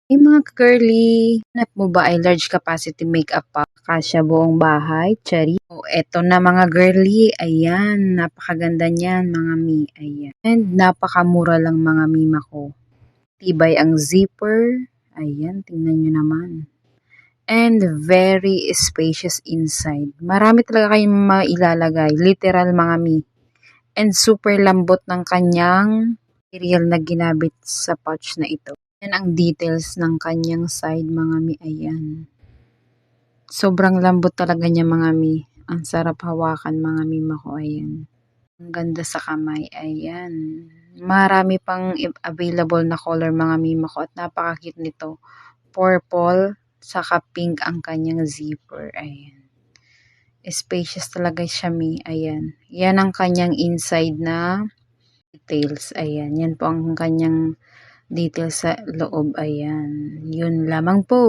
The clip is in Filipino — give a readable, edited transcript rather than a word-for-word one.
Mga girly, hanap mo ba ay large capacity makeup pa? Kasya buong bahay, chari. O, eto na mga girly, ayan, napakaganda niyan mga mi, ayan. And napakamura lang mga mima ko. Tibay ang zipper, ayan, tingnan nyo naman. And very spacious inside. Marami talaga kayong mailalagay, literal mga mi. And super lambot ng kanyang material na ginabit sa pouch na ito. Yan ang details ng kanyang side mga mi, ayan. Sobrang lambot talaga niya mga mi. Ang sarap hawakan mga mima ko, ayan. Ang ganda sa kamay, ayan. Marami pang available na color mga mima ko at napaka-cute nito. Purple, saka pink ang kanyang zipper, ayan. Spacious talaga siya mi, ayan. Yan ang kanyang inside na details, ayan. Yan po ang kanyang details sa loob, ayan. Yun lamang po.